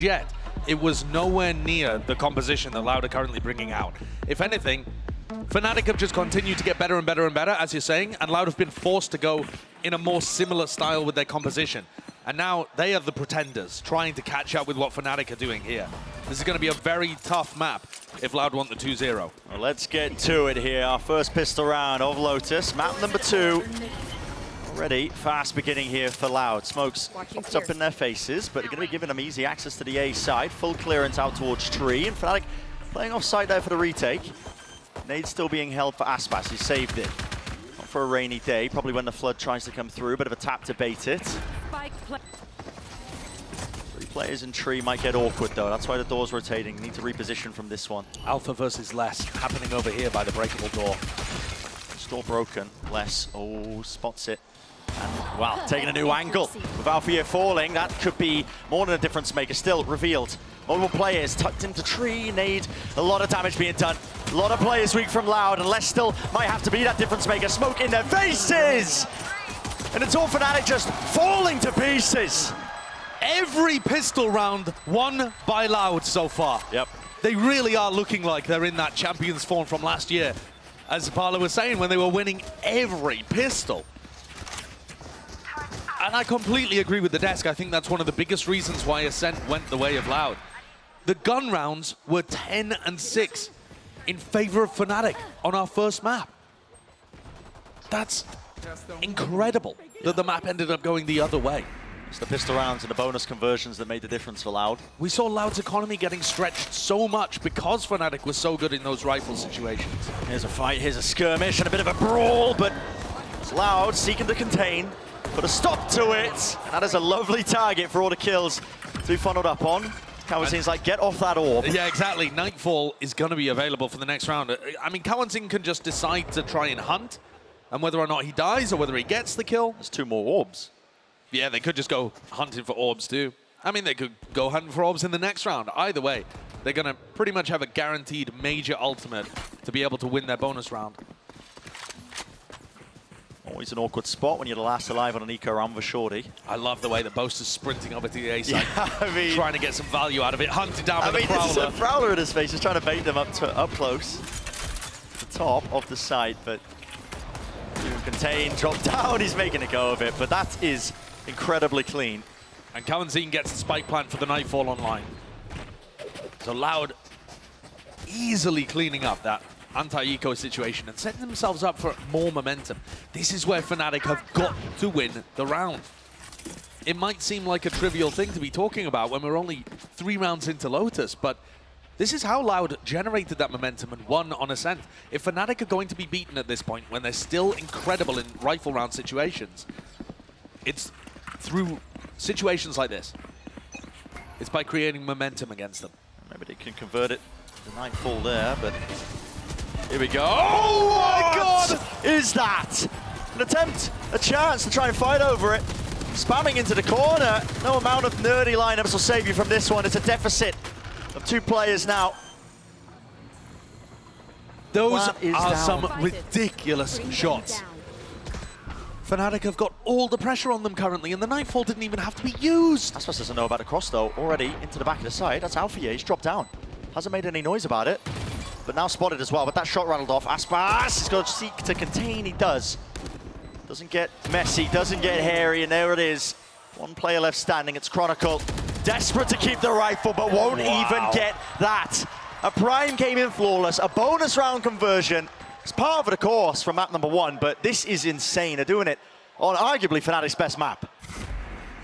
yet, it was nowhere near the composition that L.O.U.D are currently bringing out. If anything, Fnatic have just continued to get better and better and better, as you're saying, and L.O.U.D have been forced to go in a more similar style with their composition. And now they are the pretenders, trying to catch up with what Fnatic are doing here. This is going to be a very tough map if L.O.U.D want the 2-0. Well, let's get to it here. Our first pistol round of Lotus. Map number 2. Already fast beginning here for L.O.U.D. Smokes popped up in their faces, but they're going to be giving them easy access to the A side. Full clearance out towards Tree, and Fnatic playing off site there for the retake. Nade still being held for Aspas. He saved it. Not for a rainy day, probably when the flood tries to come through. Bit of a tap to bait it. 3 players in Tree might get awkward though. That's why the door's rotating. Need to reposition from this one. Alpha versus Less happening over here by the breakable door. Door broken. Less, oh, spots it. And, well, taking a new angle. With Alpha here falling, that could be more than a difference maker. Still revealed. Multiple players tucked into Tree. Nade, a lot of damage being done. A lot of players weak from L.O.U.D, and Less still might have to be that difference maker. Smoke in their faces! And it's all Fnatic just falling to pieces. Every pistol round won by L.O.U.D so far. Yep. They really are looking like they're in that champions form from last year. As Parla was saying, when they were winning every pistol. And I completely agree with the desk. I think that's one of the biggest reasons why Ascent went the way of L.O.U.D. The gun rounds were 10 and 6 in favor of Fnatic on our first map. That's incredible that the map ended up going the other way. It's the pistol rounds and the bonus conversions that made the difference for L.O.U.D. We saw L.O.U.D's economy getting stretched so much because Fnatic was so good in those rifle situations. Here's a fight, here's a skirmish and a bit of a brawl, but it's L.O.U.D seeking to contain. Put a stop to it. And that is a lovely target for all the kills to be funneled up on. Kawazin's like, get off that orb. Yeah, exactly. Nightfall is going to be available for the next round. I mean, Kawazin can just decide to try and hunt, and whether or not he dies or whether he gets the kill. There's 2 more orbs. Yeah, they could just go hunting for orbs too. I mean, they could go hunting for orbs in the next round. Either way, they're going to pretty much have a guaranteed major ultimate to be able to win their bonus round. Always an awkward spot when you're the last alive on an eco round with Shorty. I love the way that Boast is sprinting over to the A side, yeah, I mean, trying to get some value out of it, hunting down with the Prowler. Prowler. There's a Prowler in his face, just trying to bait them up close. The top of the site, but contain, drop down, he's making a go of it, but that is incredibly clean. And Kawazin gets the spike plant for the Nightfall online. So L.O.U.D easily cleaning up that anti-eco situation and setting themselves up for more momentum. This is where Fnatic have got to win the round. It might seem like a trivial thing to be talking about when we're only 3 rounds into Lotus, but this is how L.O.U.D generated that momentum and won on Ascent. If Fnatic are going to be beaten at this point when they're still incredible in rifle round situations, it's through situations like this. It's by creating momentum against them. Maybe they can convert it to Nightfall there, but here we go. Oh my God! Is that an attempt, a chance to try and fight over it? Spamming into the corner. No amount of nerdy lineups will save you from this one. It's a deficit of 2 players now. Those are some ridiculous shots. Fnatic have got all the pressure on them currently, and the Nightfall didn't even have to be used. Aspas doesn't know about the cross though. Already into the back of the side. That's Alpha here. He's dropped down. Hasn't made any noise about it, but now spotted as well. But that shot rattled off. Aspas is going to seek to contain. He does. Doesn't get messy, doesn't get hairy, and there it is. 1 player left standing. It's Chronicle. Desperate to keep the rifle, but won't even get that. A prime came in flawless. A bonus round conversion. It's part of the course from map number 1, but this is insane. They're doing it on arguably Fnatic's best map.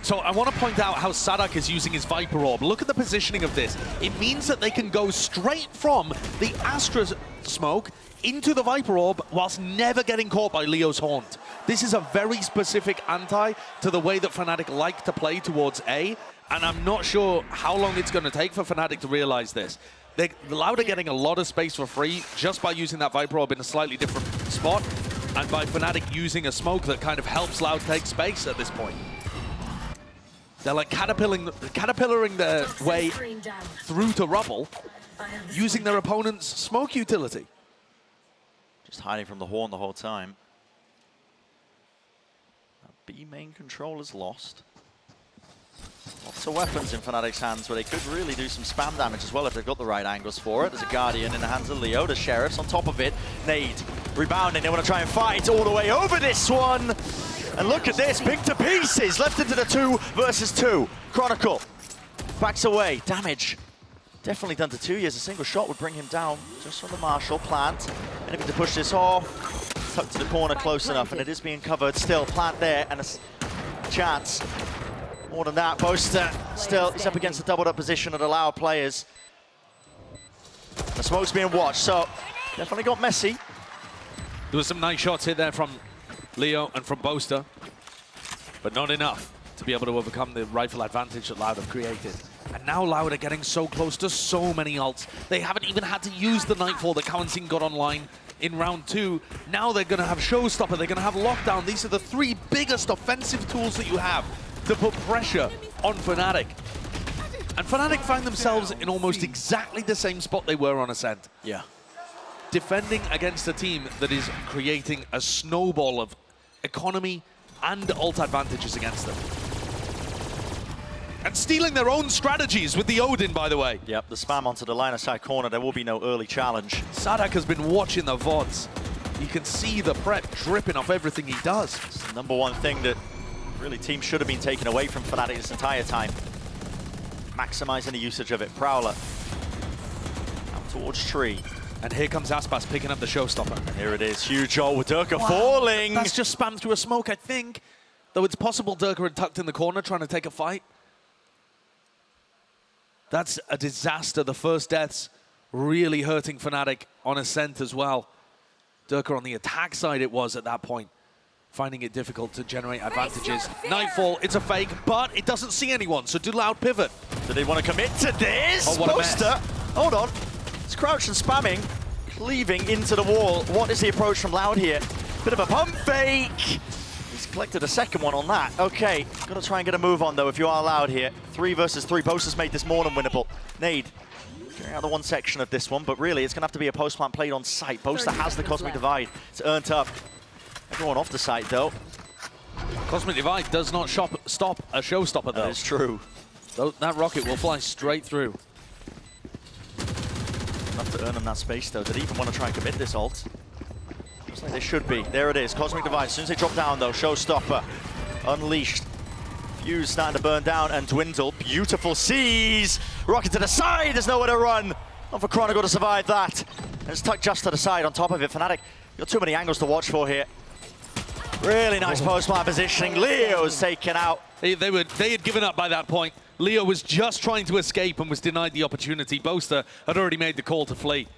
So I want to point out how Sadak is using his Viper Orb. Look at the positioning of this. It means that they can go straight from the Astra smoke into the Viper Orb whilst never getting caught by Leo's Haunt. This is a very specific anti to the way that Fnatic like to play towards A, and I'm not sure how long it's going to take for Fnatic to realize this. L.O.U.D are getting a lot of space for free just by using that Viper Orb in a slightly different spot, and by Fnatic using a smoke that kind of helps L.O.U.D take space at this point. They're like caterpillaring their way through to rubble, using their opponent's smoke utility. Just hiding from the Horn the whole time. B main control is lost. Lots of weapons in Fnatic's hands where they could really do some spam damage as well if they've got the right angles for it. There's a Guardian in the hands of L.O.U.D. The Sheriff's on top of it. Nade rebounding. They want to try and fight all the way over this one. And look at this, picked to pieces. Left into the 2 versus 2. Chronicle backs away. Damage definitely done to 2 years. A single shot would bring him down just from the Marshall plant. Anything to push this off. Tucked to the corner close enough, and it is being covered. Still, plant there, and a chance. More than that, Boaster still, he's up against the doubled up position of the L.O.U.D players. The smoke's being watched, so definitely got messy. There was some nice shots hit there from Leo and from Boaster, but not enough to be able to overcome the rifle advantage that L.O.U.D have created. And now L.O.U.D are getting so close to so many ults. They haven't even had to use the Nightfall that Kawansing got online in round 2. Now they're going to have Showstopper, they're going to have Lockdown. These are the 3 biggest offensive tools that you have to put pressure on Fnatic. And Fnatic find themselves in almost exactly the same spot they were on Ascent. Yeah. Defending against a team that is creating a snowball of economy and ult advantages against them. And stealing their own strategies with the Odin, by the way. Yep, the spam onto the line-of-sight corner. There will be no early challenge. Sadak has been watching the VODs. You can see the prep dripping off everything he does. It's the #1 thing that really teams should have been taken away from Fnatic this entire time. Maximizing the usage of it. Prowler out towards Tree. And here comes Aspas picking up the Showstopper. And here it is, huge ult with Durka falling. That's just spammed through a smoke, I think. Though it's possible Durka had tucked in the corner trying to take a fight. That's a disaster. The first deaths really hurting Fnatic on Ascent as well. Durka on the attack side it was at that point, finding it difficult to generate advantages. Nightfall, it's a fake, but it doesn't see anyone, so do L.O.U.D pivot. Do they want to commit to this? Oh, what a mess. Boaster, hold on. It's crouch and spamming, cleaving into the wall. What is the approach from L.O.U.D here? Bit of a pump fake. He's collected a second one on that. Okay, got to try and get a move on though if you are L.O.U.D here. 3 versus 3, Boaster's made this more than winnable. Nade, clearing out the one section of this one, but really it's going to have to be a post plant played on site. Boaster has the Cosmic Divide. It's earned up. Everyone off the site though. Cosmic Divide does not stop a Showstopper though. That is true. That rocket will fly straight through. Enough to earn them that space though. Did they even want to try and commit this ult? Looks like they should be. There it is, Cosmic Divide. As soon as they drop down though, Showstopper unleashed. Fuse starting to burn down and dwindle. Beautiful seas. Rocket to the side, there's nowhere to run. Not for Chronicle to survive that. And it's tucked just to the side on top of it. Fnatic, got too many angles to watch for here. Really nice post-plant positioning. Leo's taken out. They had given up by that point. Leo was just trying to escape and was denied the opportunity. Boaster had already made the call to flee.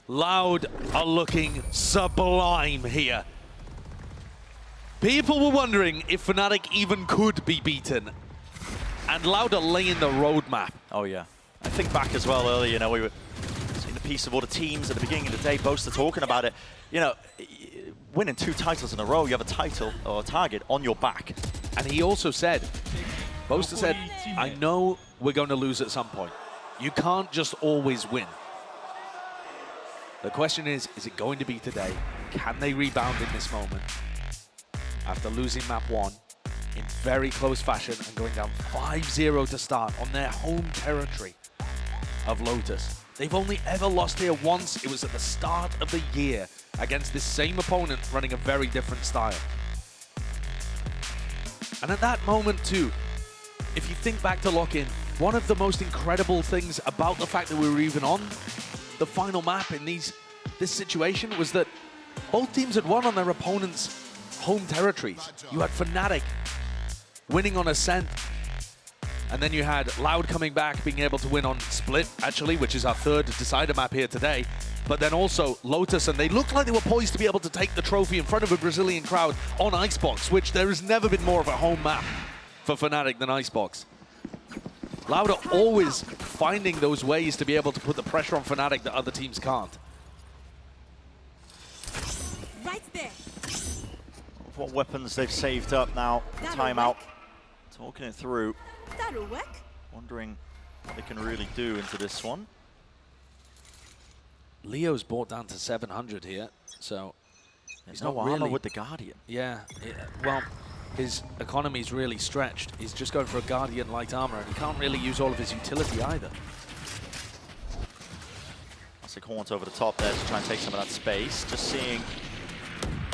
L.O.U.D are looking sublime here. People were wondering if Fnatic even could be beaten. And L.O.U.D are laying the roadmap. Oh yeah. I think back as well earlier, you know, we were seeing the piece of all the teams at the beginning of the day, Boaster talking about it. You know, winning 2 titles in a row, you have a title or a target on your back. And he also said, Boaster said, I know we're going to lose at some point. You can't just always win. The question is it going to be today? Can they rebound in this moment? After losing map 1 in very close fashion and going down 5-0 to start on their home territory of Lotus. They've only ever lost here once. It was at the start of the year against this same opponent running a very different style. And at that moment too, if you think back to lock-in, one of the most incredible things about the fact that we were even on the final map in this situation was that both teams had won on their opponents' home territories. You had Fnatic winning on Ascent, and then you had L.O.U.D coming back, being able to win on Split, actually, which is our 3rd decider map here today. But then also Lotus, and they looked like they were poised to be able to take the trophy in front of a Brazilian crowd on Icebox, which there has never been more of a home map for Fnatic than Icebox. L.O.U.D are always finding those ways to be able to put the pressure on Fnatic that other teams can't. Right there. What weapons they've saved up now. Timeout. Talking it through. That'll work. Wondering what they can really do into this one. Leo's brought down to 700 here, so There's he's no not armor really with the Guardian. Yeah, well, his economy's really stretched. He's just going for a Guardian light armor, and he can't really use all of his utility either. Classic Haunt over the top there to try and take some of that space. Just seeing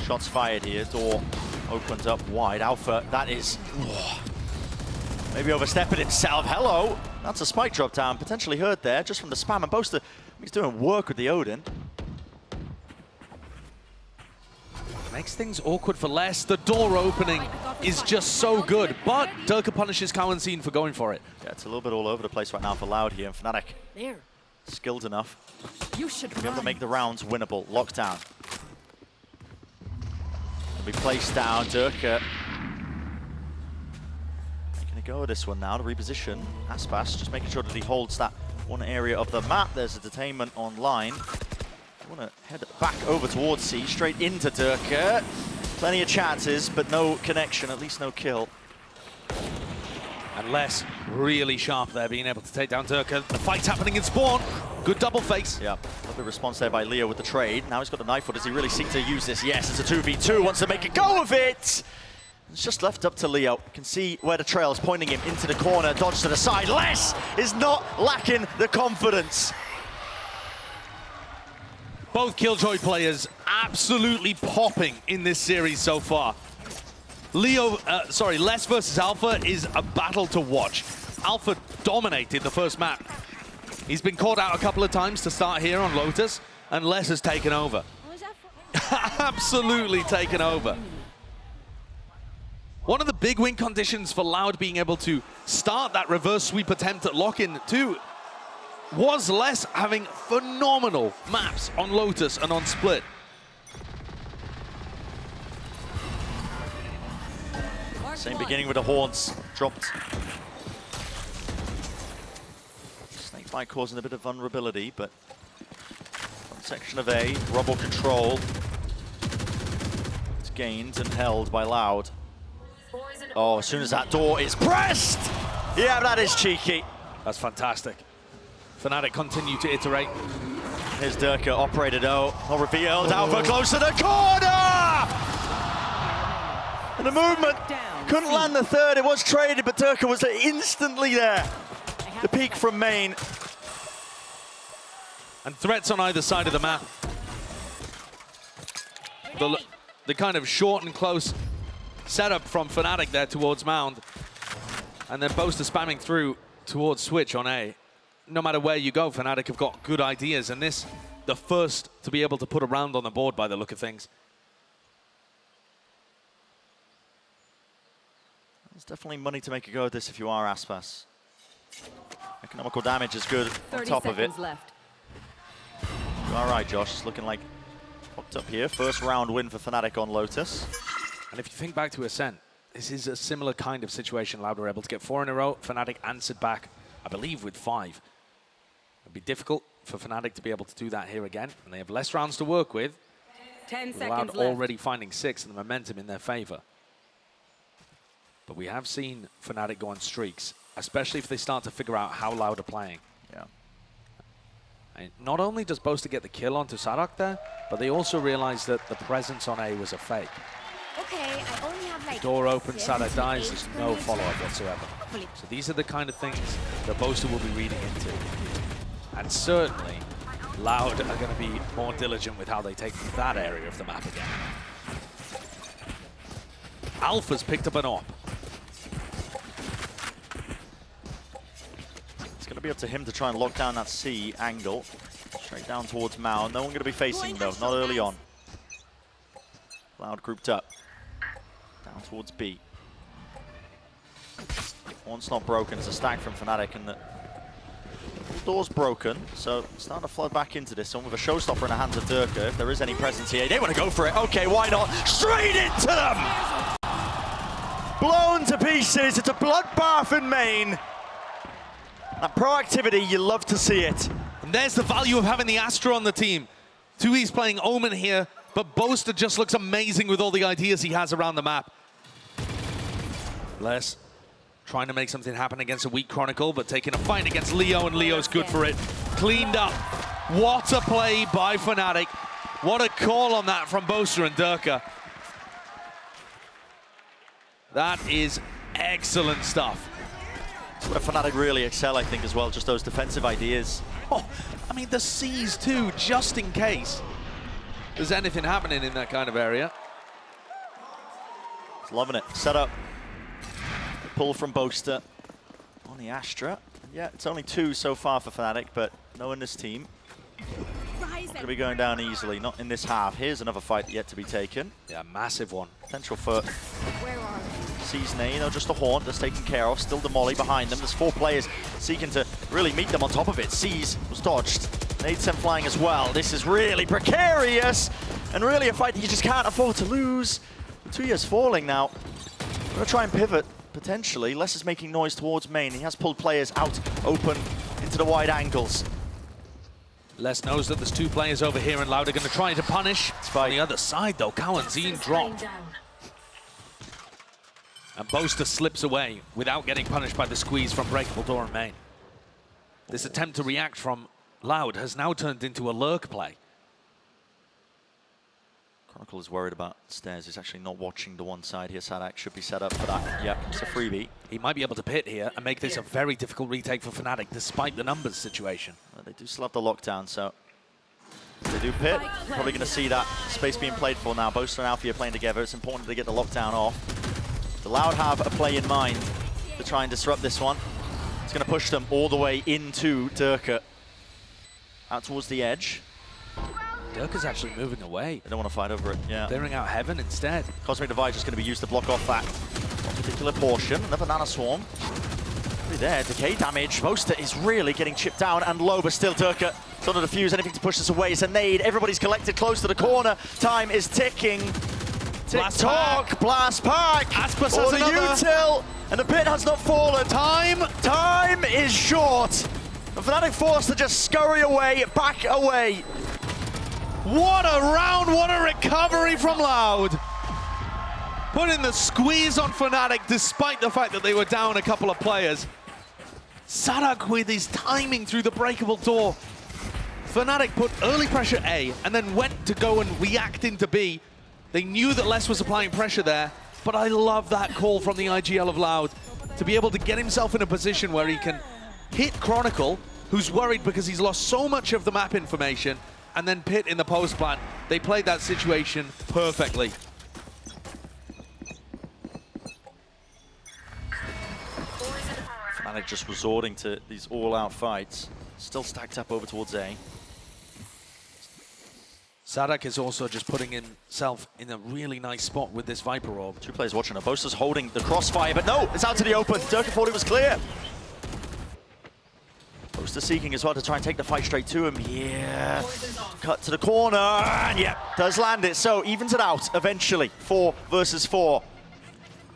shots fired here. Door opens up wide. Alpha, that is maybe overstepping himself. Hello, that's a spike drop down, potentially hurt there just from the spam. And Boaster, he's doing work with the Odin. Makes things awkward for Les. The door opening is just so good, but Durka punishes Cowan-Scene for going for it. Yeah, it's a little bit all over the place right now for L.O.U.D here, and Fnatic There. skilled enough You should to be able to make the rounds winnable. Lockdown. Will be placed down. Durka making a go of this one now to reposition. Aspas just making sure that he holds that one area of the map. There's a detainment online. Want to head back over towards C, straight into Durka. Plenty of chances, but no connection, at least no kill. And Les really sharp there, being able to take down Durka. The fight's happening in spawn. Good double face. Yeah, lovely response there by Leo with the trade. Now he's got the knife foot. Does he really seek to use this? Yes, it's a 2v2. Wants to make a go of it. It's just left up to Leo. You can see where the trail is pointing him into the corner. Dodge to the side. Les is not lacking the confidence. Both Killjoy players absolutely popping in this series so far. Les versus Alpha is a battle to watch. Alpha dominated the first map. He's been caught out a couple of times to start here on Lotus, and Les has taken over. Absolutely taken over. One of the big win conditions for L.O.U.D being able to start that reverse sweep attempt at lock-in too was Les having phenomenal maps on Lotus and on Split. Same beginning with the Haunts. Dropped. Snakebite causing a bit of vulnerability, but one section of A, rubble control. It's gained and held by L.O.U.D. Oh, as soon as that door is pressed! Yeah, that is cheeky. That's fantastic. Fnatic continue to iterate. Here's Durka, operated not revealed. Alpha close to the corner! And the movement couldn't land the third. It was traded, but Durka was instantly there. The peak from main. And threats on either side of the map. The kind of short and close setup from Fnatic there towards Mound. And then Boaster spamming through towards Switch on A. No matter where you go, Fnatic have got good ideas, and this, the first to be able to put a round on the board by the look of things. There's definitely money to make a go at this if you are Aspas. Economical damage is good on top of it. Left. You are right, Josh. It's looking like locked up here. First round win for Fnatic on Lotus. And if you think back to Ascent, this is a similar kind of situation. L.O.U.D were able to get 4 in a row. Fnatic answered back, I believe, with 5. It'd be difficult for Fnatic to be able to do that here again, and they have less rounds to work with. 10 With seconds L.O.U.D left. already finding 6 and the momentum in their favor. But we have seen Fnatic go on streaks, especially if they start to figure out how L.O.U.D are playing. Yeah. And not only does Boaster get the kill onto Sadok there, but they also realize that the presence on A was a fake. Okay, I only have like Door open, Sadok 78 dies, there's no minutes. follow-up whatsoever. So these are the kind of things that Boaster will be reading into. And certainly, L.O.U.D are going to be more diligent with how they take that area of the map again. Alpha's picked up an AWP. It's going to be up to him to try and lock down that C angle. Straight down towards Mao. No one going to be facing though, not early on. L.O.U.D grouped up. Down towards B. One's not broken, it's a stack from Fnatic, and the door's broken, so starting to flood back into this one with a showstopper in the hands of Durka. If there is any presence here, they want to go for it. Okay, why not? Straight into them! Blown to pieces, it's a bloodbath in main. That proactivity, you love to see it. And there's the value of having the Astra on the team. 2E's playing Omen here, but Boaster just looks amazing with all the ideas he has around the map. Les trying to make something happen against a weak Chronicle, but taking a fight against Leo, and Leo's good for it. Cleaned up. What a play by Fnatic. What a call on that from Boaster and Durka. That is excellent stuff. It's where Fnatic really excel, I think, as well, just those defensive ideas. Oh, I mean, the C's too, just in case there's anything happening in that kind of area. He's loving it. Set up. Pull from Boaster on the Astra. Yeah, it's only 2 so far for Fnatic, but knowing this team, not going to be going down easily, not in this half. Here's another fight yet to be taken. Yeah, massive one. Potential for Season A, just a haunt that's taken care of. Still the molly behind them. There's 4 players seeking to really meet them on top of it. Seas was dodged. Nade sent flying as well. This is really precarious and really a fight that you just can't afford to lose. 2 years falling now. We're going to try and pivot, potentially. Les is making noise towards main. He has pulled players out open into the wide angles. Les knows that there's 2 players over here, and L.O.U.D are going to try to punish. Spike. On the other side, though, Kalanzine dropped. And Boaster slips away without getting punished by the squeeze from Breakable Door and main. This attempt to react from L.O.U.D has now turned into a lurk play. Chronicle is worried about stairs. He's actually not watching the one side here. Sadak should be set up for that. Yep, it's a freebie. He might be able to pit here and make this a very difficult retake for Fnatic, despite the numbers situation. Well, they do still have the lockdown, so if they do pit, probably going to see that space being played for now. Boaster and Alfie are playing together. It's important they get the lockdown off. The L.O.U.D have a play in mind to try and disrupt this one. It's going to push them all the way into Durka. Out towards the edge. Durka's actually moving away. They don't want to fight over it, yeah. Clearing out Heaven instead. Cosmic Divide just going to be used to block off that particular portion. Another Nana Swarm. There, decay damage. Boaster is really getting chipped down, and L.O.U.D still Durka. It's not a defuse, anything to push this away. It's a nade. Everybody's collected close to the corner. Time is ticking. Tick-tock, blast pack. Aspas or has the another. util, and the pit has not fallen. Time is short. And Fnatic forced to just scurry away, back away. What a round, what a recovery from L.O.U.D. Putting the squeeze on Fnatic despite the fact that they were down a couple of players. Sadak with his timing through the breakable door. Fnatic put early pressure A and then went to go and react into B. They knew that Les was applying pressure there, but I love that call from the IGL of L.O.U.D to be able to get himself in a position where he can hit Chronicle, who's worried because he's lost so much of the map information, and then pit in the post plant. They played that situation perfectly. Fnatic just resorting to these all-out fights. Still stacked up over towards A. Sadak is also just putting himself in a really nice spot with this Viper Orb. 2 players watching. Boaster's holding the crossfire, but no, it's out to the open. Durka thought it was clear. Boaster seeking as well to try and take the fight straight to him. Yeah, cut to the corner, and yeah, does land it. So evens it out eventually. 4 versus 4.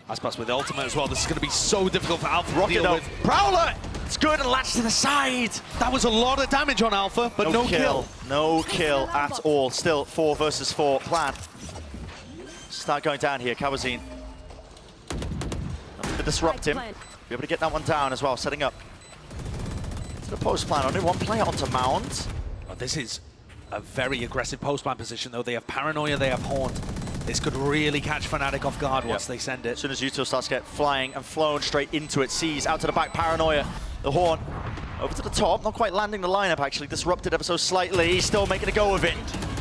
Aspas with the ultimate as well. This is going to be so difficult for Alpha Rocket to deal though. with. Prowler, it's good and latched to the side. That was a lot of damage on Alpha, but no kill. No kill at all. Still 4 versus 4 plan. Start going down here, Kalanzine. Nothing to disrupt him. Be able to get that one down as well, setting up to the post plan. Only 1 player onto Mound. Oh, this is a very aggressive post plan position though. They have Paranoia, they have Haunt. This could really catch Fnatic off guard once they send it. As soon as util starts to get flying and flown straight into it, Seas out to the back, Paranoia, the Haunt over to the top, not quite landing the lineup actually, disrupted ever so slightly. He's still making a go of it.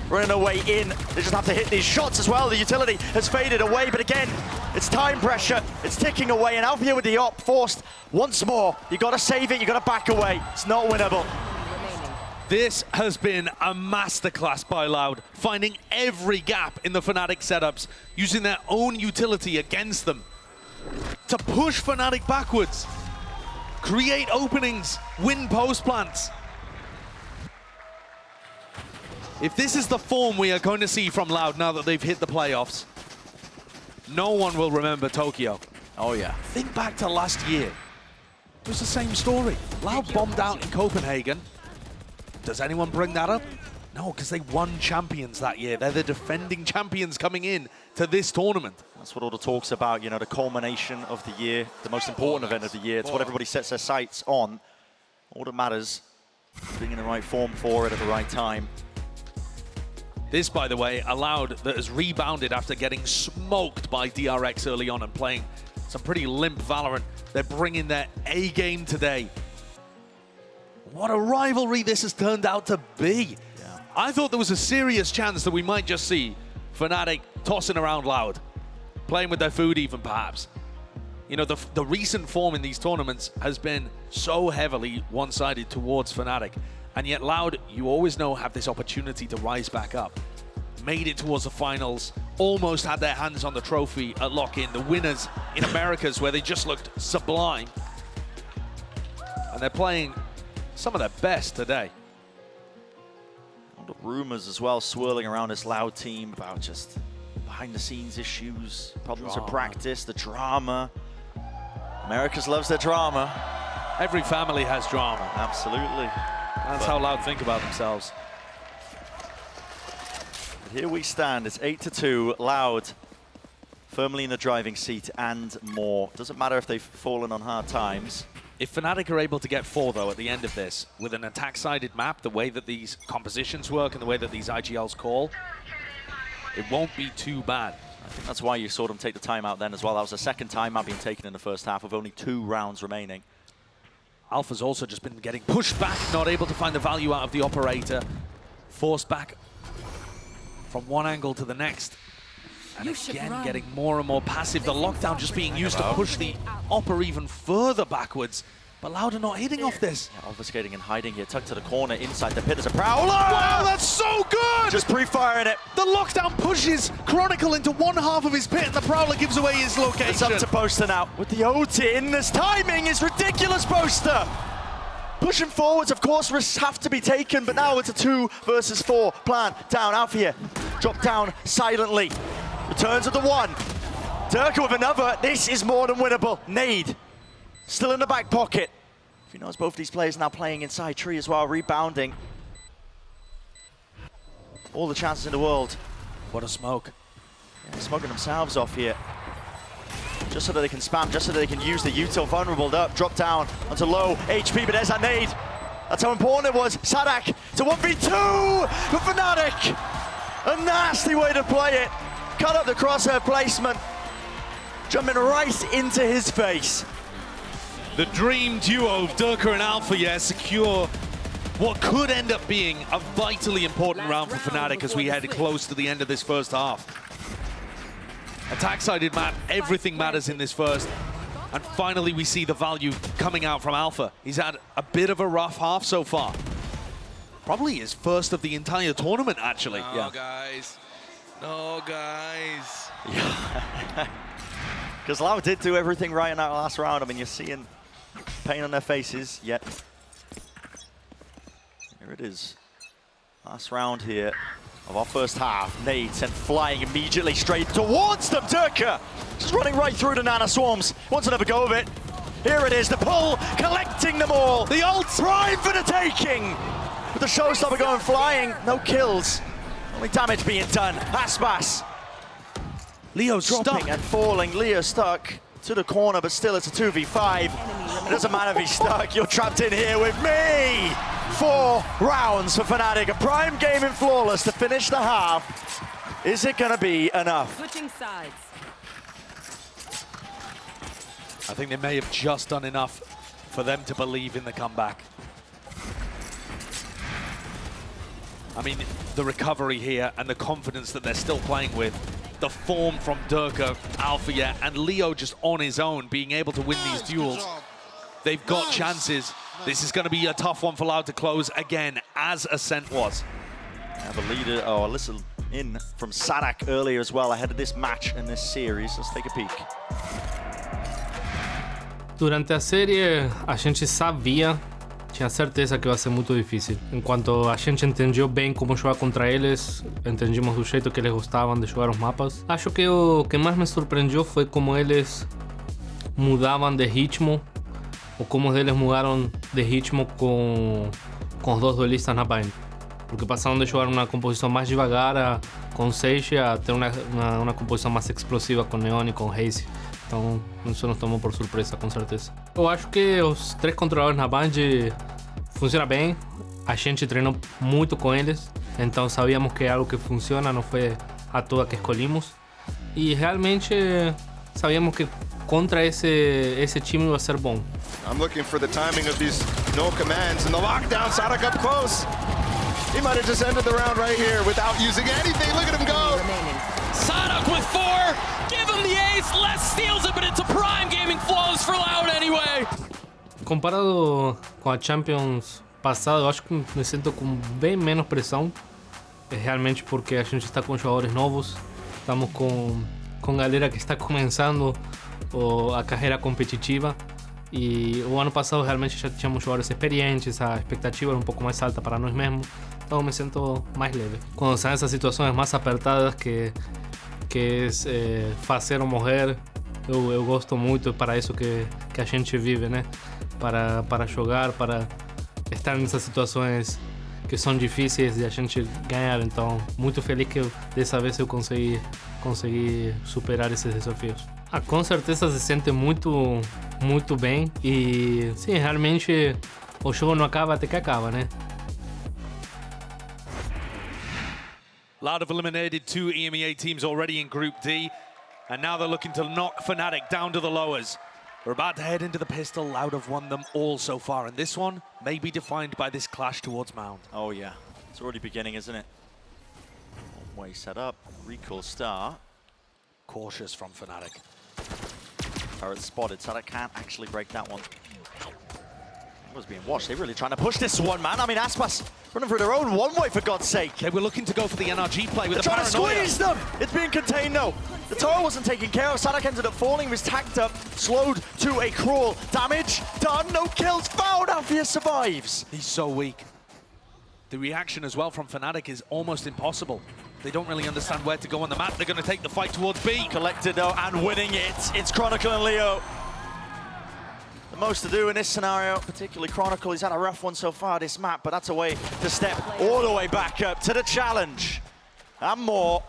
Running away in, they just have to hit these shots as well. The utility has faded away, but again, it's time pressure. It's ticking away, and Alfia with the op forced once more. You gotta save it, you gotta back away. It's not winnable. This has been a masterclass by L.O.U.D, finding every gap in the Fnatic setups, using their own utility against them to push Fnatic backwards, create openings, win post plants. If this is the form we are going to see from L.O.U.D now that they've hit the playoffs, no one will remember Tokyo. Oh yeah. Think back to last year. It was the same story. L.O.U.D bombed out in Copenhagen. Does anyone bring that up? No, because they won champions that year. They're the defending champions coming in to this tournament. That's what all the talk's about, you know, the culmination of the year, the most important event of the year. It's what everybody sets their sights on. All that matters, being in the right form for it at the right time. This, by the way, allowed that has rebounded after getting smoked by DRX early on and playing some pretty limp Valorant. They're bringing their A game today. What a rivalry this has turned out to be. Yeah. I thought there was a serious chance that we might just see Fnatic tossing around L.O.U.D, playing with their food even perhaps. You know, the recent form in these tournaments has been so heavily one-sided towards Fnatic. And yet L.O.U.D, you always know, have this opportunity to rise back up. Made it towards the finals, almost had their hands on the trophy at lock-in. The winners in Americas, where they just looked sublime. And they're playing some of their best today. A lot of rumors as well swirling around this L.O.U.D team about just behind-the-scenes issues, problems with practice, the drama. Americas loves their drama. Every family has drama. Absolutely. That's how L.O.U.D think about themselves. But here we stand, it's 8-2, L.O.U.D firmly in the driving seat and more. Doesn't matter if they've fallen on hard times. If Fnatic are able to get 4, though, at the end of this, with an attack-sided map, the way that these compositions work and the way that these IGLs call, it won't be too bad. I think that's why you saw them take the timeout then as well. That was the second timeout being taken in the first half with only 2 rounds remaining. Alpha's also just been getting pushed back, not able to find the value out of the operator. Forced back from one angle to the next. And again, getting more and more passive. The lockdown just being used to push the Opera even further backwards. But L.O.U.D are not hitting off this. Yeah, obfuscating and hiding here, tucked to the corner inside the pit. There's a Prowler! Wow, that's so good! Just pre-firing it. The lockdown pushes Chronicle into one half of his pit, and the Prowler gives away his location. It's up to Poster now. With the OT in, this timing is ridiculous, Poster! Pushing forwards, of course, risks have to be taken, but now it's a 2 versus 4 plan. Down, Alpha here. Drop down silently. Returns at the 1. Durka with another. This is more than winnable. Nade. Still in the back pocket. He knows both these players now playing inside tree as well, rebounding. All the chances in the world. What a smoke. Yeah, smoking themselves off here. Just so that they can spam, just so that they can use the util vulnerable up, drop down onto low HP, but there's that nade. That's how important it was. Sadak to 1v2 for Fnatic. A nasty way to play it. Cut up the crosshair placement. Jumping right into his face. The dream duo of Durka and Alpha, yeah, secure what could end up being a vitally important round for Fnatic as we head close to the end of this first half. Attack-sided map, everything matters in this first. And finally we see the value coming out from Alpha. He's had a bit of a rough half so far. Probably his first of the entire tournament, actually. No, yeah. guys. No, guys. Yeah. Because L.O.U.D did do everything right in that last round. I mean, you're seeing pain on their faces, yet here it is. Last round here of our first half. Nade sent flying immediately straight towards them. Durka just running right through the Nana Swarms. Wants another go of it. Here it is, the pull, collecting them all. The old prime for the taking. With the showstopper going flying, no kills. Only damage being done. Aspas. Leo Dropping stuck. and falling. Leo stuck to the corner, but still it's a 2v5. It doesn't matter if he's stuck. You're trapped in here with me. 4 rounds for Fnatic. A prime game in Flawless to finish the half. Is it going to be enough? Switching sides. I think they may have just done enough for them to believe in the comeback. I mean, the recovery here and the confidence that they're still playing with, the form from Durka, Alpha, yeah, and Leo just on his own, being able to win these duels. They've got chances. This is going to be a tough one for L.O.U.D to close again, as Ascent was. Have a leader, or a listen in from Sadak earlier as well, ahead of this match and this series. Let's take a peek. Durante a série, a gente sabia, tinha certeza que vai ser muito difícil. Enquanto a gente entendeu bem como jogar contra eles, entendimos do jeito que eles gostavam de jogar os mapas. Acho que o que mais me surpreendeu foi como eles mudavam de ritmo, ou como eles mudaram de ritmo com os 2 duelistas na Bind. Porque passaram de jogar uma composição mais devagar com Sage a ter uma composição mais explosiva com Neon e com Haze. Então, isso nos tomou por surpresa, com certeza. Eu acho que os 3 controladores na Band funcionam bem. A gente treinou muito com eles, então sabíamos que é algo que funciona, não foi à toa que escolhemos. E realmente sabíamos que contra esse time vai ser bom. I'm looking for the timing of these no commands and the lockdown. Sadak up close. He might have just ended the round right here without using anything. Look at him go. Sadak with 4. Give him the ace. Les steals it, but it's a prime gaming flawless for L.O.U.D anyway. Comparado com a Champions passada, eu acho que me sinto com bem menos pressão. É realmente porque a gente está com jogadores novos. Estamos com galera que está começando a carreira competitiva. E o ano passado realmente já tínhamos jogadores experientes, a expectativa era um pouco mais alta para nós mesmos. Então me sinto mais leve. Quando são essas situações mais apertadas que é fazer ou morrer, eu gosto muito, para isso que a gente vive, né? Para jogar, para estar nessas situações que são difíceis e a gente ganhar. Então, muito feliz que dessa vez eu consegui superar esses desafios. Com certeza se sente muito bem e sim, realmente o jogo não acaba até que acaba, né? L.O.U.D have eliminated 2 EMEA teams already in Group D, and now they're looking to knock Fnatic down to the lowers. We're about to head into the pistol. L.O.U.D have won them all so far, and this one may be defined by this clash towards Mound. Oh yeah, it's already beginning, isn't it? One way set up, recall start. Cautious from Fnatic. Turret spotted, Sadak can't actually break that one. Was being watched. They're really trying to push this one, man. I mean, Aspas running for their own one-way, for God's sake. They were looking to go for the NRG play with They're the trying paranoia. to squeeze them! It's being contained, though. The tower wasn't taken care of. Sadak ended up falling. He was tagged up, slowed to a crawl. Damage done, no kills found. Alfia survives. He's so weak. The reaction as well from Fnatic is almost impossible. They don't really understand where to go on the map. They're going to take the fight towards B. Collected, though, and winning it. It's Chronicle and Leo. The most to do in this scenario, particularly Chronicle. He's had a rough one so far, this map, but that's a way to step all the way back up to the challenge. And more.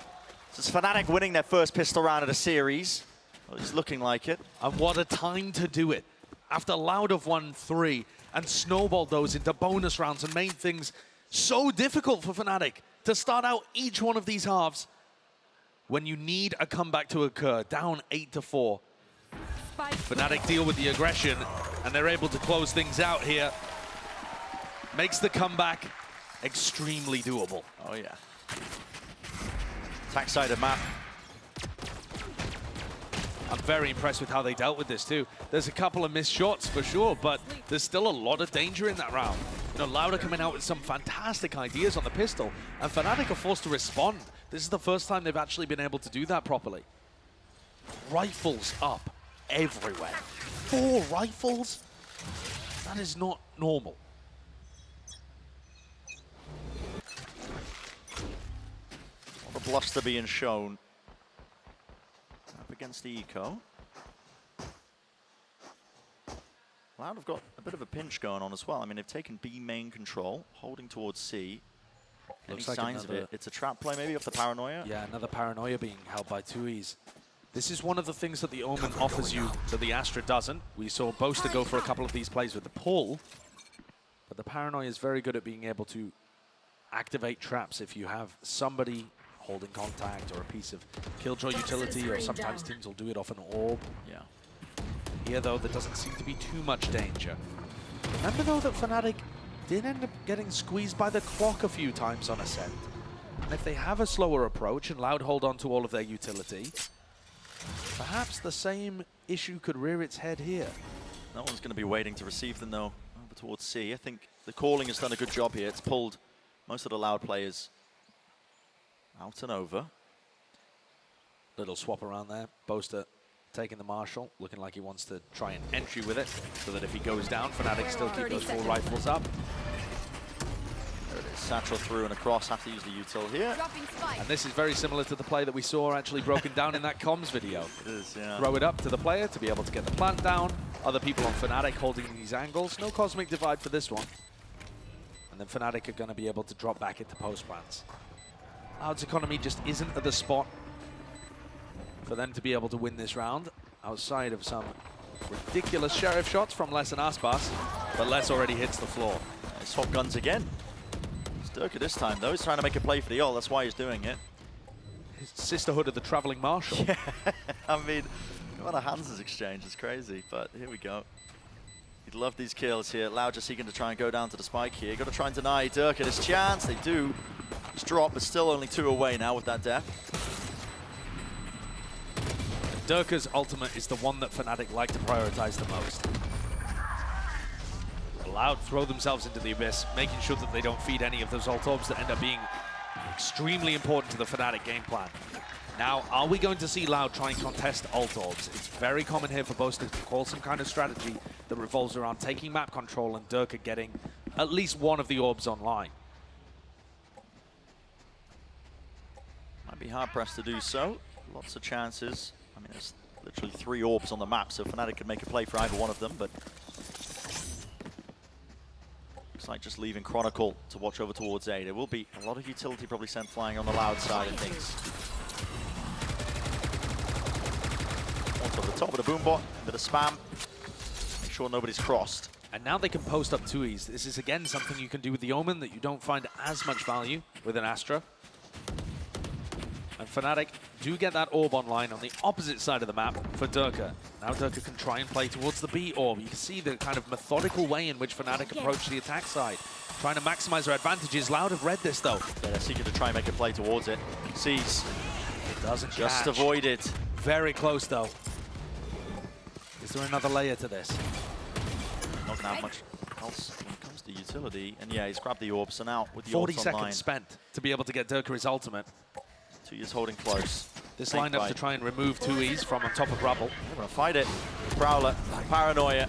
This is Fnatic winning their first pistol round of the series. Well, it's looking like it. And what a time to do it. After L.O.U.D have won 3 and snowballed those into bonus rounds and made things so difficult for Fnatic to start out each one of these halves when you need a comeback to occur, down 8-4. Fnatic deal with the aggression, and they're able to close things out here. Makes the comeback extremely doable. Oh, yeah. Attack-sided map. I'm very impressed with how they dealt with this, too. There's a couple of missed shots, for sure, but there's still a lot of danger in that round. You know, L.O.U.D are coming out with some fantastic ideas on the pistol, and Fnatic are forced to respond. This is the first time they've actually been able to do that properly. Rifles up everywhere. 4 rifles? That is not normal. All the bluster being shown. Up against the eco. L.O.U.D have got a bit of a pinch going on as well. I mean, they've taken B main control, holding towards C. Any signs of it? It's a trap play maybe off the paranoia? Yeah, another paranoia being held by 2Es. This is one of the things that the Omen offers you that the Astra doesn't. We saw Boaster go for a couple of these plays with the pull, but the paranoia is very good at being able to activate traps if you have somebody holding contact or a piece of Killjoy utility, or sometimes teams will do it off an orb. Yeah. Here, though, there doesn't seem to be too much danger. Remember, though, that Fnatic did end up getting squeezed by the clock a few times on Ascent. And if they have a slower approach and L.O.U.D hold on to all of their utility, perhaps the same issue could rear its head here. No one's going to be waiting to receive them, though, over towards C. I think the calling has done a good job here. It's pulled most of the L.O.U.D players out and over. Little swap around there. Boaster taking the Marshal, looking like he wants to try an entry with it, so that if he goes down, Fnatic still keep those 4 rifles up. There it is. Satchel through and across. Have to use the util here. And this is very similar to the play that we saw actually broken down in that comms video. It is, yeah. Throw it up to the player to be able to get the plant down. Other people on Fnatic holding these angles. No Cosmic Divide for this one. And then Fnatic are going to be able to drop back into post plants. L.O.U.D's economy just isn't at the spot for them to be able to win this round, outside of some ridiculous Sheriff shots from Les and Aspas, but Les already hits the floor. Swap guns again. Sturka this time, though. He's trying to make a play for the ult. That's why he's doing it. His sisterhood of the Traveling Marshal. Yeah, I mean, What a hands exchange, it's crazy, but here we go. You'd love these kills here. L.O.U.D just seeking to try and go down to the spike here. Got to try and deny Durka his chance. They do. Just drop, but still only 2 away now with that death. Durka's ultimate is the one that Fnatic like to prioritize the most. L.O.U.D throw themselves into the abyss, making sure that they don't feed any of those ult orbs that end up being extremely important to the Fnatic game plan. Now, are we going to see L.O.U.D try and contest ult orbs? It's very common here for boasters to call some kind of strategy that revolves around taking map control and Durka getting at least one of the orbs online. Might be hard-pressed to do so. Lots of chances. I mean, there's literally 3 orbs on the map, so Fnatic could make a play for either one of them, but looks like just leaving Chronicle to watch over towards A. There will be a lot of utility probably sent flying on the L.O.U.D side of things. Onto the top of the boombot, a bit of spam. Make sure nobody's crossed. And now they can post up 2Es. This is again something you can do with the Omen that you don't find as much value with an Astra. And Fnatic do get that orb online on the opposite side of the map for Durka. Now Durka can try and play towards the B orb. You can see the kind of methodical way in which Fnatic approach the attack side, trying to maximize their advantages. L.O.U.D have read this though. Yeah, they're seeking to try and make a play towards it. Sees. It doesn't Just catch. avoided. Very close though. Is there another layer to this? Not that much else when it comes to utility. And yeah, he's grabbed the orb, so now with the 40 orb seconds online, spent to be able to get Durka his ultimate. 2 is holding close. This Snake lineup bite. to try and remove 2Es from on top of Rubble. They're gonna fight it. Prowler, Paranoia,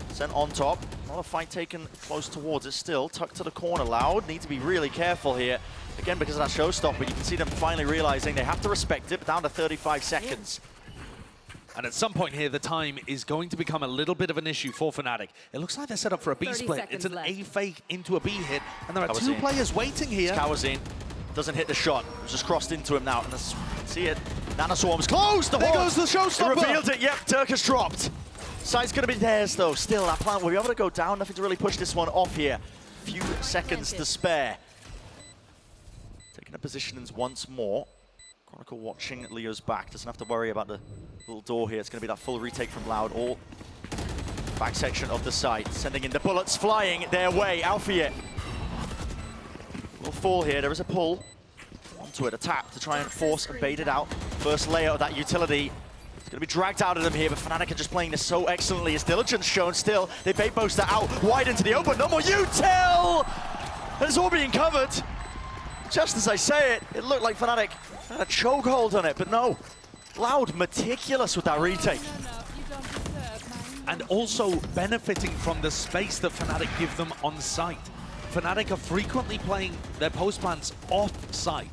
sent on top. Not a fight taken close towards it still. Tucked to the corner. L.O.U.D need to be really careful here. Again, because of that showstopper, you can see them finally realizing they have to respect it, but down to 35 seconds. And at some point here, the time is going to become a little bit of an issue for Fnatic. It looks like they're set up for a B 30 split. seconds It's an left. A fake into a B hit, and there are 2 Kawazine. players waiting here. Kawazine doesn't hit the shot. It was just crossed into him now. And that's, see it. Nanoswarm's closed. The There horn. goes the showstopper. He revealed it. Yep, Durka's dropped. Sight's going to be theirs, though. Still, that plant will be able to go down. Nothing to really push this one off here. Few seconds to spare. Taking up positions once more. Chronicle watching Leo's back. Doesn't have to worry about the little door here. It's going to be that full retake from L.O.U.D. All back section of the site. Sending in the bullets flying their way. Alfie will fall here. There is a pull onto it. A tap to try and force and bait it out. First layer of that utility. It's going to be dragged out of them here, but Fnatic are just playing this so excellently. His diligence shown still. They bait Boaster out wide into the open. No more util! And it's all being covered. Just as I say it, it looked like Fnatic had a chokehold on it, but no. L.O.U.D meticulous with that retake. And also benefiting from the space that Fnatic give them on site. Fnatic are frequently playing their post plants off site.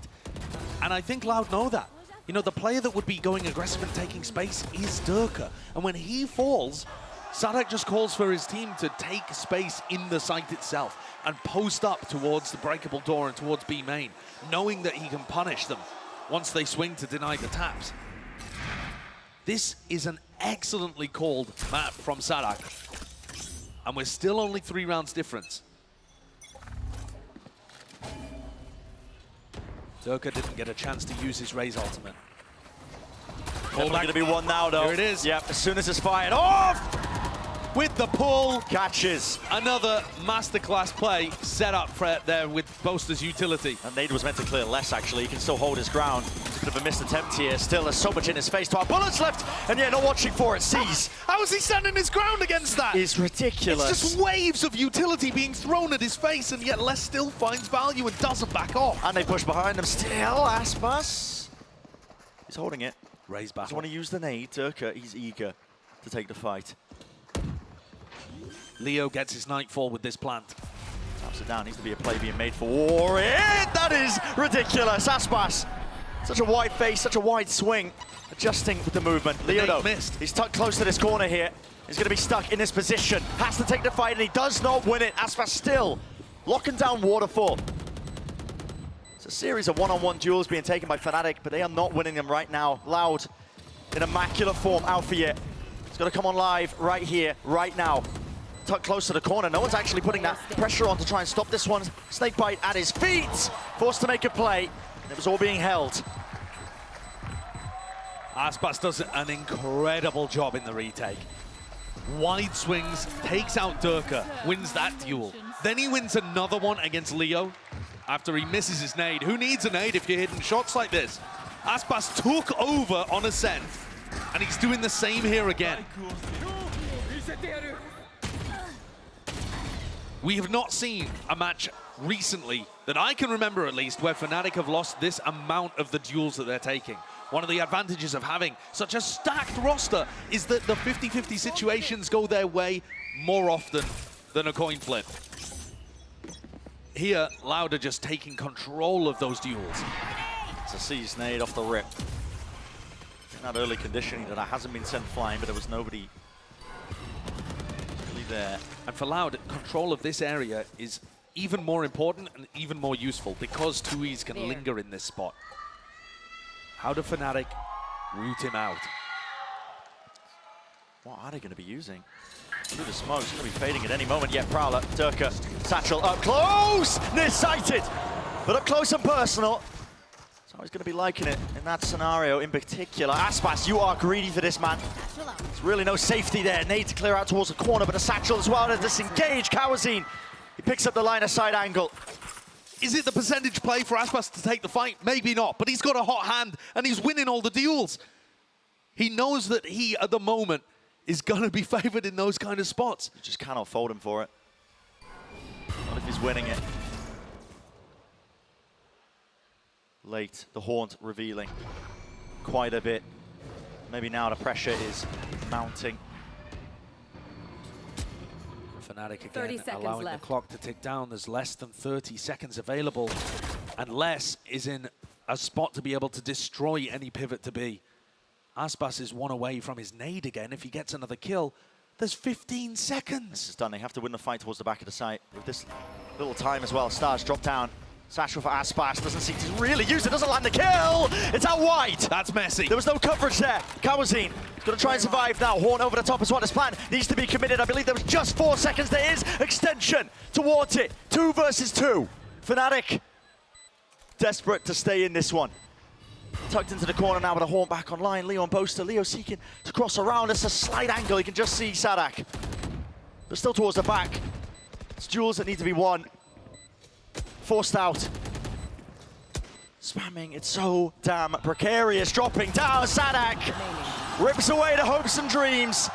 And I think L.O.U.D know that. You know, the player that would be going aggressive and taking space is Durka. And when he falls, Sadak just calls for his team to take space in the site itself and post up towards the breakable door and towards B main, knowing that he can punish them once they swing to deny the taps. This is an excellently called map from Sadak. And we're still only 3 rounds difference. Durka didn't get a chance to use his Raze ultimate. Only going to be one now, though. Here it is. Yep, as soon as it's fired off, With the pull, catches. another masterclass play set up for there with Boaster's utility. And Nade was meant to clear less, actually. He can still hold his ground. Bit of a missed attempt here. Still, there's so much in his face. 12 bullets left, and yeah, not watching for it. Sees. How is he standing his ground against that? It's ridiculous. It's just waves of utility being thrown at his face, and yet Les still finds value and doesn't back off. And they push behind him still. Aspas. He's holding it. Raze Doesn't battle. want to use the nade. Durka, he's eager to take the fight. Leo gets his nightfall with this plant. Taps it down. Needs to be a play being made for war. That is ridiculous. Aspas. Such a wide face, such a wide swing. Adjusting with the movement. Leo, though, missed. he's tucked close to this corner here. He's going to be stuck in this position. Has to take the fight, and he does not win it. Aspas still locking down Waterfall. It's a series of one-on-one duels being taken by Fnatic, but they are not winning them right now. L.O.U.D in immaculate form. Alfie, he's got to come on live right here, right now. Tucked close to the corner. No one's actually putting that pressure on to try and stop this one. Snakebite at his feet. Forced to make a play. It was all being held. Aspas does an incredible job in the retake. Wide swings, takes out Durka, wins that duel. Then he wins another one against Leo after he misses his nade. Who needs a nade if you're hitting shots like this? Aspas took over on Ascent, and he's doing the same here again. We have not seen a match recently, that I can remember at least, where Fnatic have lost this amount of the duels that they're taking. One of the advantages of having such a stacked roster is that the 50-50 situations go their way more often than a coin flip. Here, L.O.U.D are just taking control of those duels. It's a seized nade off the rip. In that early conditioning that hasn't been sent flying, but there was nobody really there. And for L.O.U.D, control of this area is even more important and even more useful because 2Es can linger in this spot. How do Fnatic root him out? What are they going to be using? Through the smoke, it's going to be fading at any moment. Yet Prowler, Durka, Satchel up close! Near-sighted! But up close and personal. So he's going to be liking it in that scenario in particular. Aspas, you are greedy for this, man. There's really no safety there. Nade to clear out towards the corner, but a Satchel as well to disengage Kawazine. He picks up the line of sight angle. Is it the percentage play for Aspas to take the fight? Maybe not, but he's got a hot hand and he's winning all the duels. He knows that he, at the moment, is going to be favored in those kind of spots. You just cannot fold him for it. Not if he's winning it. Late, the Haunt revealing quite a bit. Maybe now the pressure is mounting. Fnatic again allowing the clock to tick down. There's less than 30 seconds available, and Les is in a spot to be able to destroy any pivot to be. Aspas is one away from his nade again. If he gets another kill, there's 15 seconds. This is done. They have to win the fight towards the back of the site. With this little time as well, Stars drop down. Satchel for Aspas, doesn't seem to really use it, doesn't land the kill! It's out wide! That's messy. There was no coverage there. Kawazine gonna try and survive now. Horn over the top is what his plan needs to be committed. I believe there was just 4 seconds. There is extension towards it. 2 versus 2. Fnatic desperate to stay in this one. Tucked into the corner now with a Horn back online. Leo and Boaster. Leo seeking to cross around. It's a slight angle. You can just see Sadak. But still towards the back. It's duels that need to be won. Forced out. Spamming, it's so damn precarious. Dropping down, Sadak rips away the hopes and dreams.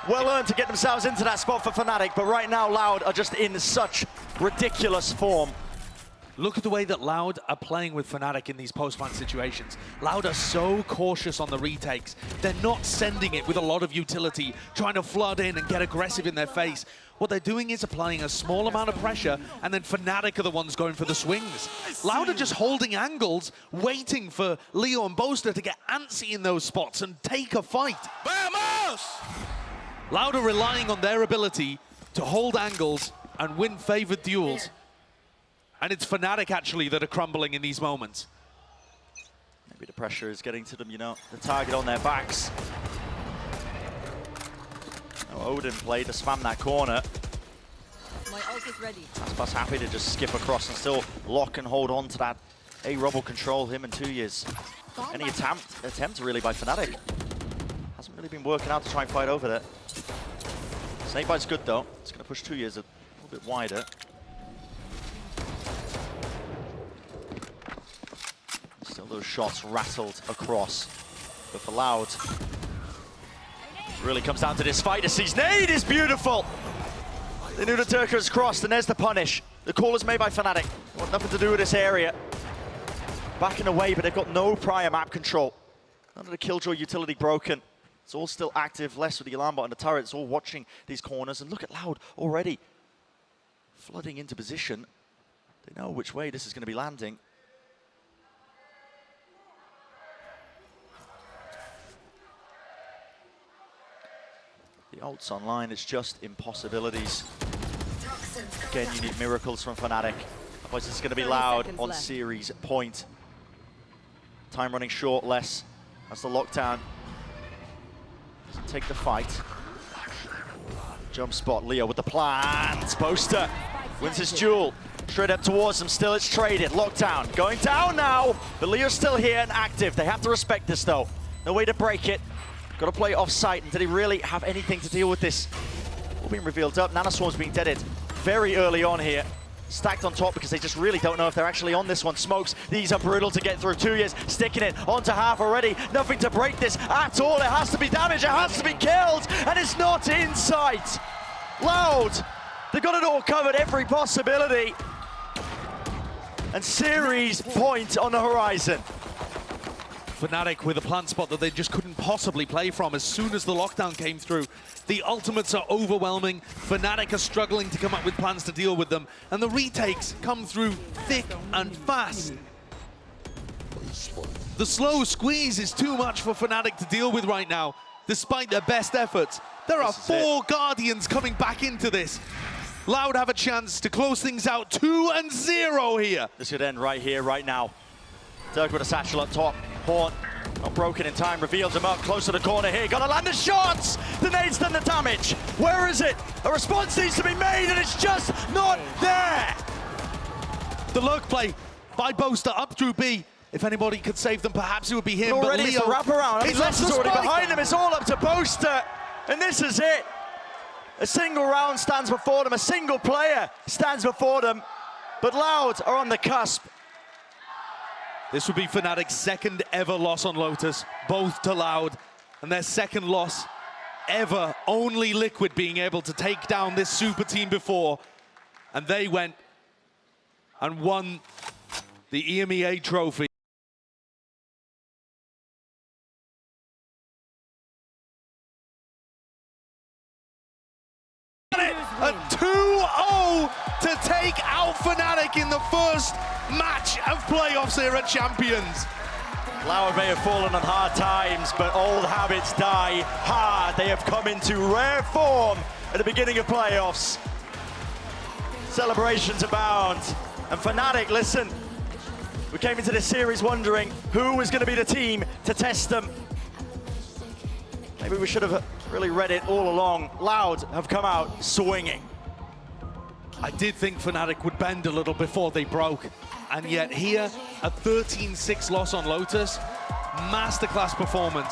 Well earned to get themselves into that spot for Fnatic, but right now L.O.U.D are just in such ridiculous form. Look at the way that L.O.U.D are playing with Fnatic in these post-plant situations. L.O.U.D are so cautious on the retakes. They're not sending it with a lot of utility, trying to flood in and get aggressive in their face. What they're doing is applying a small amount of pressure, and then Fnatic are the ones going for the swings. L.O.U.D are just holding angles, waiting for Leo and Boaster to get antsy in those spots and take a fight. Vamos! L.O.U.D are relying on their ability to hold angles and win favored duels. And it's Fnatic, actually, that are crumbling in these moments. Maybe the pressure is getting to them, you know, the target on their backs. Now Odin played to spam that corner. My ult is ready. Aspas happy to just skip across and still lock and hold on to that A-Rob will control him in 2 years. Any attempt really by Fnatic. Hasn't really been working out to try and fight over there. Snakebite's good though. It's going to push 2 years a little bit wider. Still those shots rattled across. But for L.O.U.D, it really comes down to this fight. His nade is beautiful. They knew the Durka has crossed, and there's the punish. The call is made by Fnatic. They want nothing to do with this area. Backing away, but they've got no prior map control. None of the Killjoy utility broken. It's all still active, less with the alarm bot and the turret. It's all watching these corners. And look at L.O.U.D already flooding into position. They know which way this is going to be landing. The ult's online, it's just impossibilities. Again, you need miracles from Fnatic. Otherwise, it's going to be L.O.U.D on series point. Time running short, less. That's the lockdown. Doesn't take the fight. Jump spot, Leo with the plans. Boaster wins his duel. Straight up towards them, still it's traded. Lockdown, going down now. But Leo's still here and active. They have to respect this though. No way to break it. Got to play off site. And did he really have anything to deal with this? All being revealed up. Nanoswarm's being deaded very early on here. Stacked on top because they just really don't know if they're actually on this one. Smokes, these are brutal to get through. 2 years, sticking it onto half already. Nothing to break this at all. It has to be damaged, it has to be killed, and it's not in sight. L.O.U.D, they've got it all covered, every possibility. And series point on the horizon. Fnatic with a plant spot that they just couldn't possibly play from as soon as the lockdown came through. The ultimates are overwhelming. Fnatic are struggling to come up with plans to deal with them. And the retakes come through thick and fast. The slow squeeze is too much for Fnatic to deal with right now, despite their best efforts. There are 4 Guardians coming back into this. L.O.U.D have a chance to close things out 2-0 here. This could end right here, right now. Dirk with a satchel up top. Horn, not broken in time, reveals him up close to the corner here. Gotta land the shots! The nade's done the damage. Where is it? A response needs to be made and it's just not there! The lurk play by Boaster up through B. If anybody could save them, perhaps it would be him. But already it's the wraparound. I mean, Les is already behind him. It's all up to Boaster. And this is it. A single round stands before them. A single player stands before them. But L.O.U.D are on the cusp. This would be Fnatic's second ever loss on Lotus, both to L.O.U.D, and their second loss ever. Only Liquid being able to take down this super team before, and they went and won the EMEA trophy. A 2-0 to take out Fnatic in the first match of playoffs here at Champions. L.O.U.D may have fallen on hard times, but old habits die hard. They have come into rare form at the beginning of playoffs. Celebrations abound. And Fnatic, listen, we came into this series wondering who was going to be the team to test them. Maybe we should have really read it all along. L.O.U.D have come out swinging. I did think Fnatic would bend a little before they broke. And yet here, a 13-6 loss on Lotus. Masterclass performance.